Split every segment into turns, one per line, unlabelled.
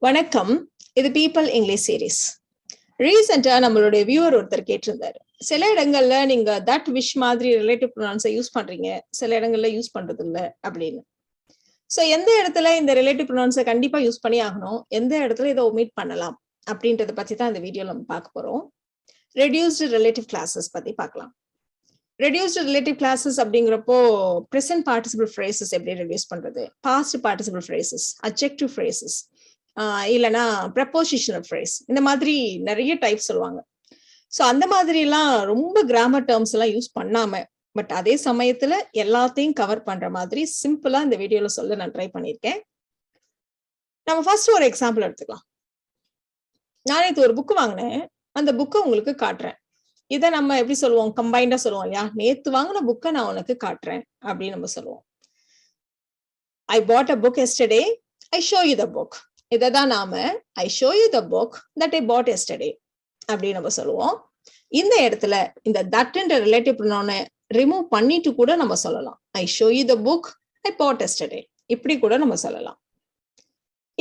வணக்கம். இது people English series. ரீசெண்டா நம்மளுடைய வியூவர் ஒருத்தர் கேட்டிருந்தாரு, சில இடங்கள்ல நீங்க தட் விஷ் மாதிரி ரிலேட்டிவ் ப்ரொனவுன்ஸை யூஸ் பண்றீங்க, சில இடங்கள்ல யூஸ் பண்றது இல்ல அப்படின்னு. சோ எந்த இடத்துல இந்த ரிலேட்டிவ் ப்ரொனவுன்ஸை கண்டிப்பா யூஸ் பண்ணி ஆகணும், எந்த இடத்துல இதை ஒமிட் பண்ணலாம் அப்படின்றத பத்தி தான் இந்த வீடியோல நம்ம பார்க்க போறோம். ரெடியூஸ்டு ரிலேட்டிவ் கிளாஸஸ் பத்தி பார்க்கலாம். ரெடியூஸ்டு ரிலேட்டிவ் கிளாஸஸ் அப்படிங்கிறப்போ ப்ரெசென்ட் பார்ட்டிசிபிள் ஃப்ரேசஸ் எப்படி ரெடியூஸ் பண்றது, past participle phrases, adjective phrases, இல்லைன்னா ப்ரெப்போசிஷனல் ஃப்ரேஸ், இந்த மாதிரி நிறைய டைப் சொல்லுவாங்க. ஸோ அந்த மாதிரி எல்லாம் ரொம்ப கிராமர் டேர்ம்ஸ் எல்லாம் யூஸ் பண்ணாம, பட் அதே சமயத்துல எல்லாத்தையும் கவர் பண்ற மாதிரி சிம்பிளா இந்த வீடியோல சொல்ல நான் ட்ரை பண்ணியிருக்கேன். நம்ம ஃபர்ஸ்ட் ஒரு எக்ஸாம்பிள் எடுத்துக்கலாம். நான் நேற்று ஒரு புக் வாங்கினேன், அந்த புக்கை உங்களுக்கு காட்டுறேன். இதை நம்ம எப்படி சொல்லுவோம், கம்பைண்டா சொல்லுவோம் இல்லையா, நேத்து வாங்கின புக்கை நான் உனக்கு காட்டுறேன் அப்படின்னு நம்ம சொல்லுவோம். I bought a book yesterday, I show you the book. இதான் நாம I show you the book that I bought yesterday அப்படின்னு நம்ம சொல்லுவோம். இந்த இடத்துல இந்த தட்ன்ற ரிலேட்டிவ் ப்ரொனவுனை ரிமூவ் பண்ணிட்டு கூட நம்ம சொல்லலாம். I show you the book I bought yesterday, இப்படி கூட நம்ம சொல்லலாம்.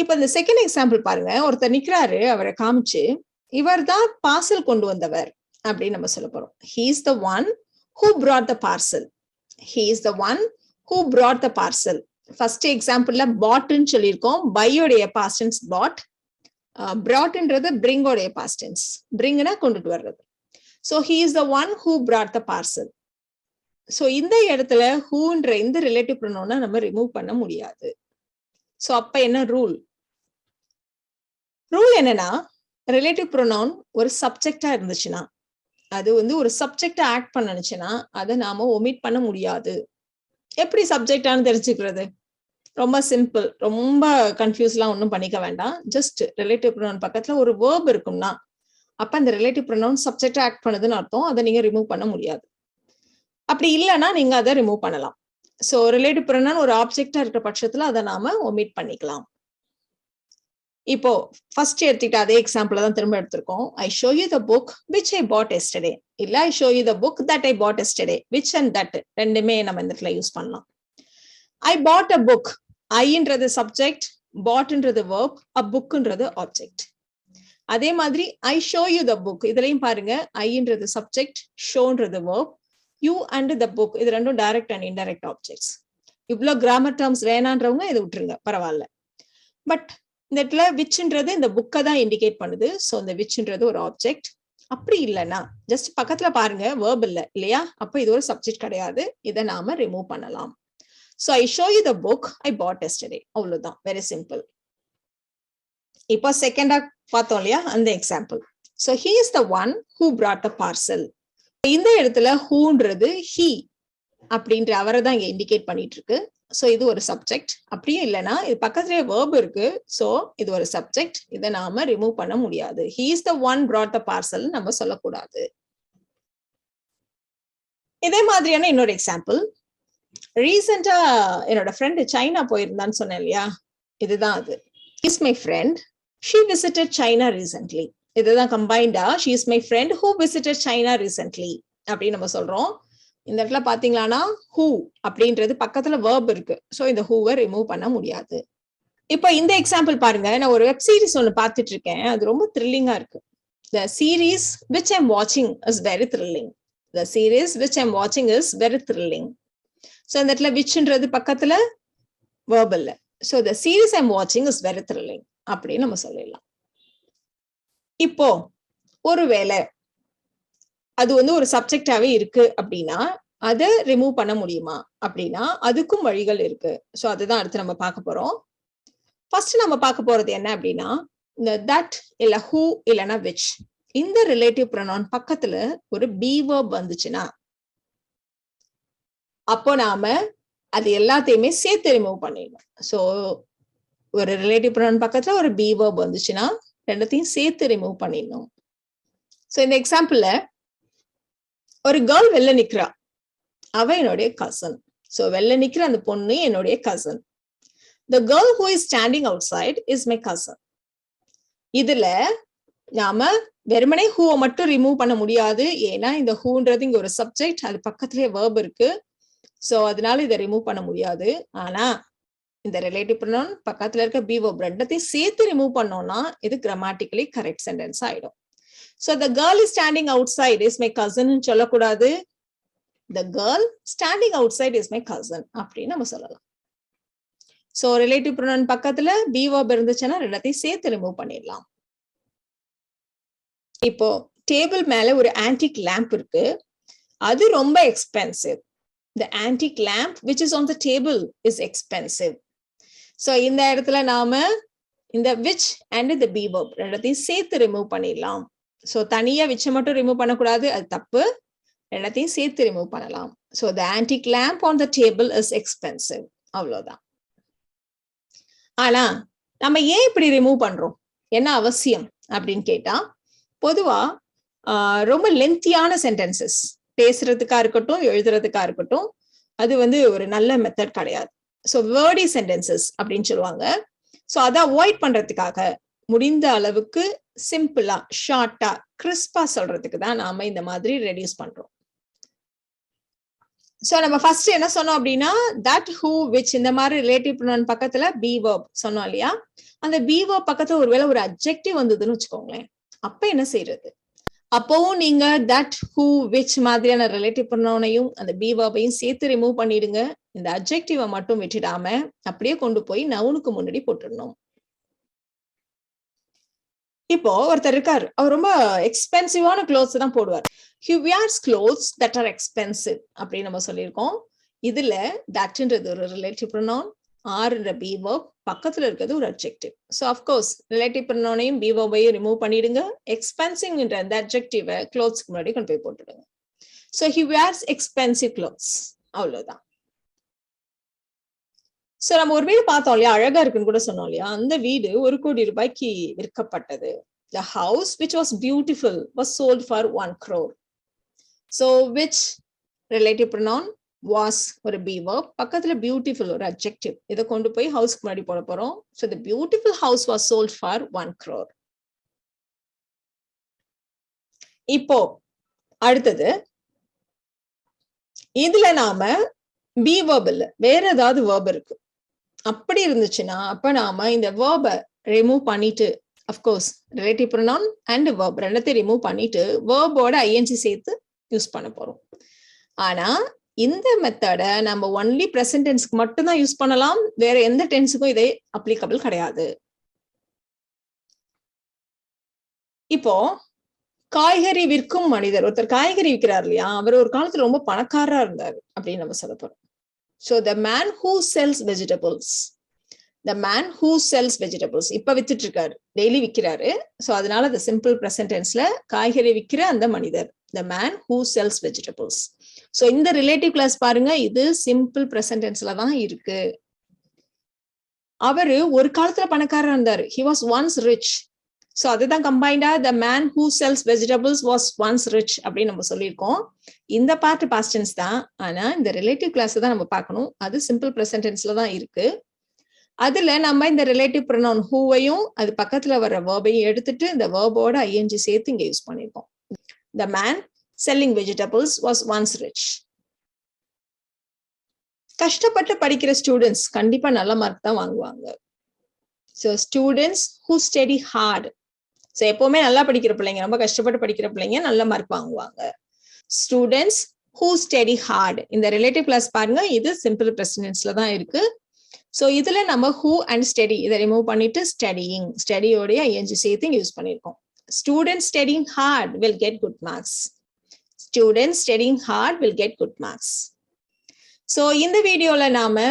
இப்ப இந்த செகண்ட் எக்ஸாம்பிள் பாருங்க. ஒருத்தர் நிக்கிறாரு, அவரை காமிச்சு இவர் தான் பார்சல் கொண்டு வந்தவர் அப்படின்னு நம்ம சொல்ல போறோம். he is the one who brought the parcel. he is the one who brought the parcel. First எக்ஸாம்பிள்ல பாட்ன்னு சொல்லியிருக்கோம். பையோடைய பாஸ்ட் டென்ஸ் பாட், brought-ன்றது bring-ஓடைய பாஸ்ட் டென்ஸ். bring-னா கொண்டுட்டு வர்றது. so he is the one who brought the parcel. so இந்த இடத்துல whoன்ற இந்த ரிலேட்டிவ் ப்ரொனவுனை நம்ம ரிமூவ் பண்ண முடியாது. so அப்ப என்ன ரூல் என்னன்னா, ரிலேட்டிவ் ப்ரொனவுன் ஒரு சப்ஜெக்டா இருந்துச்சுன்னா, அது ஒரு சப்ஜெக்டா ஆக்ட் பண்ணுச்சுன்னா அதை நாம ஒமிட் பண்ண முடியாது. எப்படி சப்ஜெக்டானு தெரிஞ்சுக்கிறது? ரொம்ப சிம்பிள், ரொம்ப கன்ஃபியூஸ்லாம் ஒன்றும் பண்ணிக்க வேண்டாம். ஜஸ்ட் ரிலேட்டிவ் ப்ரொனவுன் பக்கத்துல ஒரு வேர்ப் இருக்கும்னா அப்ப அந்த ரிலேட்டிவ் ப்ரொனவுன் சப்ஜெக்டா ஆக்ட் பண்ணுதுன்னு அர்த்தம். அதை நீங்க ரிமூவ் பண்ண முடியாது. அப்படி இல்லைன்னா நீங்க அதை ரிமூவ் பண்ணலாம். ஸோ ரிலேட்டிவ் ப்ரொனவுன் ஒரு ஆப்ஜெக்டா இருக்கிற பட்சத்துல அதை நாம ஒமிட் பண்ணிக்கலாம். இப்போ ஃபர்ஸ்ட் எடுத்துக்கிட்ட அதே எக்ஸாம்பிள் தான் திரும்ப எடுத்திருக்கோம். I show you the book which I bought yesterday, இல்ல I show you the book that I bought yesterday. Which and that ரெண்டுமே நம்ம இந்த இடத்துல யூஸ் பண்ணலாம். ஐ பாட் அ புக், ஐன்றது சப்ஜெக்ட், பாட்ன்றது வெர்ப், அ புக்ன்றது ஆப்ஜெக்ட். அதே மாதிரி I show you the book, இதுலயும் பாருங்க, ஐன்றது சப்ஜெக்ட், ஷோன்றது verb, you and the book இது ரெண்டும் டைரக்ட் அண்ட் இன்டைரக்ட் ஆப்ஜெக்ட்ஸ். இவ்வளவு கிராமர் டேர்ம்ஸ் வேணான்றவங்க இதை விட்டுருங்க, பரவாயில்ல. பட் இந்த இடத்துல விச்ன்றது இந்த புக்கை தான் இண்டிகேட் பண்ணுது. ஸோ இந்த விச்ன்றது ஒரு ஆப்ஜெக்ட். அப்படி இல்லைன்னா ஜஸ்ட் பக்கத்துல பாருங்க, வேர்ப் இல்லை இல்லையா, அப்ப இது ஒரு சப்ஜெக்ட் கிடையாது. இதை நாம ரிமூவ் பண்ணலாம். So I show you the book I bought yesterday, அவ்வளவுதான், வெரி சிம்பிள். இப்போ செகண்டா பார்த்தோம் இல்லையா அந்த example. So he is the one who brought the parcel. இந்த இடத்துல whoன்றது he அப்படின்ற அவரை தான் இங்க இண்டிகேட் பண்ணிட்டு இருக்கு. ஸோ இது ஒரு சப்ஜெக்ட். அப்படியே இல்லைன்னா இது பக்கத்துலயே வேர்ப் இருக்கு. ஸோ இது ஒரு சப்ஜெக்ட். இதை நாம ரிமூவ் பண்ண முடியாது. he is the one brought the parcel நம்ம சொல்லக்கூடாது. இதே மாதிரியான இன்னொரு எக்ஸாம்பிள். ரீசெண்டா என்னோட ஃப்ரெண்டு சைனா போயிருந்தான்னு சொன்னேன் இல்லையா, இதுதான் அது. he is my friend, she visited China recently. இதுதான் கம்பைண்டா she is my friend who visited China recently அப்படின்னு நம்ம சொல்றோம். இந்த இடத்துல பாத்தீங்களானா who அப்படின்றது பக்கத்துல verb இருக்கு. ஸோ இந்த whoவை ரிமூவ் பண்ண முடியாது. இப்போ இந்த எக்ஸாம்பிள் பாருங்க. நான் ஒரு வெப் சீரிஸ் ஒன்று பார்த்துட்டு இருக்கேன், அது ரொம்ப த்ரில்லிங்கா இருக்கு. The series which I'm watching is very thrilling. The series which I'm watching is very thrilling. So இந்த இடத்துல whichன்றது பக்கத்துல verb இல்லை. So the series I'm watching is very thrilling அப்படின்னு நம்ம சொல்லிடலாம். இப்போ ஒருவேளை அது ஒரு சப்ஜெக்டாவே இருக்கு அப்படின்னா அதை ரிமூவ் பண்ண முடியுமா அப்படின்னா அதுக்கும் வழிகள் இருக்கு. ஸோ அதுதான் அடுத்து நம்ம பார்க்க போறோம். ஃபர்ஸ்ட் நம்ம பார்க்க போறது என்ன அப்படின்னா, இந்த தட் இல்ல ஹூ இல்லைன்னா விச், இந்த ரிலேட்டிவ் ப்ரொனவுன் பக்கத்துல ஒரு பி வேர்ப் வந்துச்சுன்னா அப்போ நாம அது எல்லாத்தையுமே சேர்த்து ரிமூவ் பண்ணிடணும். ஸோ ஒரு ரிலேட்டிவ் ப்ரொனவுன் பக்கத்துல ஒரு பி வேர்ப் வந்துச்சுன்னா ரெண்டத்தையும் சேர்த்து ரிமூவ் பண்ணிடணும். ஸோ இந்த எக்ஸாம்பிள்ல ஒரு கேர்ள் வெளில நிக்கிறா, அவ என்னுடைய கசன். ஸோ வெளில நிக்கிற அந்த பொண்ணு என்னுடைய கசன். The girl who is standing outside is my cousin. இதுல நாம வெறுமனே ஹூவை மட்டும் ரிமூவ் பண்ண முடியாது. ஏன்னா இந்த ஹூன்றது இங்க ஒரு சப்ஜெக்ட், அது பக்கத்துலயே வேர்ப் இருக்கு. ஸோ அதனால இதை ரிமூவ் பண்ண முடியாது. ஆனா இந்த ரிலேட்டிவ் ப்ரொனவுன் பக்கத்துல இருக்க பி வெர்ப் ரெண்டத்தையும் சேர்த்து ரிமூவ் பண்ணோம்னா இது கிராமட்டிக்கலி கரெக்ட் சென்டென்ஸ் ஆயிடும். So the girl is standing outside is my cousin ன்னு சொல்லக்கூடாது. The girl standing outside is my cousin அப்படின்னு நம்ம சொல்லலாம். So ரிலேட்டிவ் ப்ரொனவுன் பக்கத்துல பி வெர்ப் இருந்துச்சுன்னா ரெண்டத்தையும் சேர்த்து ரிமூவ் பண்ணிடலாம். இப்போ டேபிள் மேல ஒரு ஆன்டிக் லேம்ப் இருக்கு. அது ரொம்ப expensive. The antique lamp which is on the table is expensive. So இந்த இடத்துல நாம இந்த which and the be verb ரெண்டத்தையும் சேர்த்து ரிமூவ் பண்ணிடலாம். So தனியா which மட்டும் ரிமூவ் பண்ணக்கூடாது, அது தப்பு. ரெண்டத்தையும் சேர்த்து ரிமூவ் பண்ணலாம். So the antique lamp on the table is expensive. அவ்வளவுதான். ஆனா நம்ம ஏன் இப்படி ரிமூவ் பண்றோம், என்ன அவசியம் அப்படின்னு கேட்டா, பொதுவா ரொம்ப லென்த்தியான சென்டென்சஸ் பேசுறதுக்கா இருக்கட்டும் எழுதுறதுக்கா இருக்கட்டும் அது ஒரு நல்ல மெத்தட் கிடையாது. ஸோ வேர்டி சென்டென்சஸ் அப்படின்னு சொல்லுவாங்க. ஸோ அதை அவாய்ட் பண்றதுக்காக முடிந்த அளவுக்கு சிம்பிளா ஷார்ட்டா கிறிஸ்பா சொல்றதுக்கு தான் நாம இந்த மாதிரி ரெடியூஸ் பண்றோம். ஸோ நம்ம ஃபர்ஸ்ட் என்ன சொன்னோம் அப்படின்னா தட் ஹூ விச் இந்த மாதிரி ரிலேட்டிவ் ப்ரொனவுன் பக்கத்துல பி வெர்ப் சொன்னோம் இல்லையா. அந்த பி வெர்ப் பக்கத்துல ஒருவேளை ஒரு அட்ஜெக்டிவ் வந்ததுன்னு வச்சுக்கோங்களேன், அப்ப என்ன செய்யறது? அப்பவும் நீங்க தட் ஹூ விச் மாதிரியான ரிலேட்டிவ் ப்ரொனவுனையும் அந்த பி வெர்பையும் சேர்த்து ரிமூவ் பண்ணிடுங்க. இந்த அட்ஜெக்டிவை மட்டும் விட்டுடாம அப்படியே கொண்டு போய் நவுனுக்கு முன்னாடி போட்டுடணும். இப்போ ஒருத்தர் இருக்காரு, அவர் ரொம்ப எக்ஸ்பென்சிவான க்ளோத்ஸ் தான் போடுவார். He wears clothes that are expensive அப்படின்னு நம்ம சொல்லியிருக்கோம். இதுல தட்ன்றது ஒரு ரிலேட்டிவ் ப்ரொனவுன், ஆர்ன்ற பி வெர்ப், பக்கத்துல இருக்கிறது ஒரு அட்ஜெக்டிவ். ஸோ அஃப்கோர்ஸ் ரிலேட்டிவ் ப்ரொனவுனையும் பி வெர்பையும் ரிமூவ் பண்ணிடுங்க. எக்ஸ்பென்சிவ்ன்ற அந்த அட்ஜெக்டிவை க்ளோத்ஸ்க்கு முன்னாடி கொண்டு போய் போட்டுடுங்க. So he wears expensive clothes, அவ்வளவுதான். ஸோ நம்ம ஒரு வீடு பார்த்தோம் இல்லையா, அழகா இருக்குன்னு கூட சொன்னோம் இல்லையா. அந்த வீடு 1 கோடி ரூபாய்க்கு விற்கப்பட்டது. The house which was beautiful was sold for 1 crore. So which relative pronoun was ஒரு be verb, பக்கத்துல beautiful ஒரு adjective. இதை கொண்டு போய் ஹவுஸ்க்கு முன்னாடி போட போறோம். So the beautiful house was sold for 1 crore. இப்போ அடுத்தது இதுல நாம be verb இல்ல வேற ஏதாவது verb இருக்கு. அப்படி இருந்துச்சுன்னா அப்ப நாம இந்த verb ரிமூவ் பண்ணிட்டு, of course relative pronoun and verb ரெண்டத்தையும் ரிமூவ் பண்ணிட்டு verb-ஓட ing சேர்த்து யூஸ் பண்ண போறோம். ஆனா இந்த மெத்தட நம்ம ஒன்லி பிரசன்ட் டென்ஸ்க்கு மட்டும் தான் யூஸ் பண்ணலாம், வேற எந்த டென்ஸுக்கும் இதே அப்ளிகபிள் கிடையாது. இப்போ காய்கறி விற்கும் மனிதர், ஒருத்தர் காய்கறி விற்கிறார் இல்லையா, அவர் ஒரு காலத்துல ரொம்ப பணக்காரரா இருந்தாரு அப்படின்னு நம்ம சொல்ல போறோம். So the man who sells vegetables, the man who sells vegetables இப்ப வித்துட்டு இருக்காரு, டெய்லி விற்கிறாரு. ஸோ அதனால the simple present tenseல காய்கறி விற்கிற அந்த மனிதர், the man who sells vegetables. So இந்த ரிலேட்டிவ் கிளாஸ் பாருங்க, இது சிம்பிள் present tenseல தான் இருக்கு. அவரு ஒரு காலத்துல பணக்காரரா இருந்தாரு, he was once rich. So அதுதான் கம்பைண்டா the man who sells vegetables was once rich அப்படின்னு நம்ம சொல்லியிருக்கோம். இந்த பார்ட் பாஸ்ட் டென்ஸ் தான், ஆனா இந்த ரிலேட்டிவ் கிளாஸ் தான் நம்ம பார்க்கணும். அது சிம்பிள் பிரசன்ட் டென்ஸ்ல தான் இருக்கு. அதுல நம்ம இந்த ரிலேட்டிவ் ப்ரொனவுன் ஹூவையும் அது பக்கத்துல வர்ற வேர்பையும் எடுத்துட்டு இந்த வேர்போட ஐஎன்ஜி சேர்த்து இங்க யூஸ் பண்ணிருக்கோம். The man selling vegetables was once rich. கஷ்டப்பட்டு படிக்கிற ஸ்டூடெண்ட்ஸ் கண்டிப்பா நல்ல மார்க் தான் வாங்குவாங்க. So students who study hard. So எப்பவுமே நல்லா படிக்கிற பிள்ளைங்க, ரொம்ப கஷ்டப்பட்டு படிக்கிற பிள்ளைங்க நல்ல மார்க் வாங்குவாங்க. Students who study hard. இந்த ரிலேட்டிவ் கிளாஸ் பாருங்க, இது சிம்பிள் பிரசன்ட் டென்ஸ்ல தான் இருக்கு. சோ இதுல நம்ம who and study இதை ரிமூவ் பண்ணிட்டு studying, ஸ்டடியோட ஐஎன்ஜி சேர்த்து யூஸ் பண்ணிருக்கோம். Students studying hard will get good marks. Students studying hard will get good marks. So இந்த வீடியோல நாம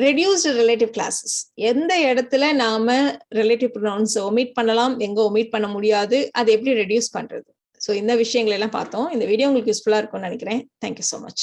reduced relative classes, எந்த இடத்துல நாம relative pronouns omit பண்ணலாம், எங்க omit பண்ண முடியாது, அதை எப்படி reduce பண்றது, சோ இந்த விஷயங்களை எல்லாம் பார்த்தோம். இந்த வீடியோ உங்களுக்கு யூஸ்ஃபுல்லா இருக்கும்னு நினைக்கிறேன். Thank you so much.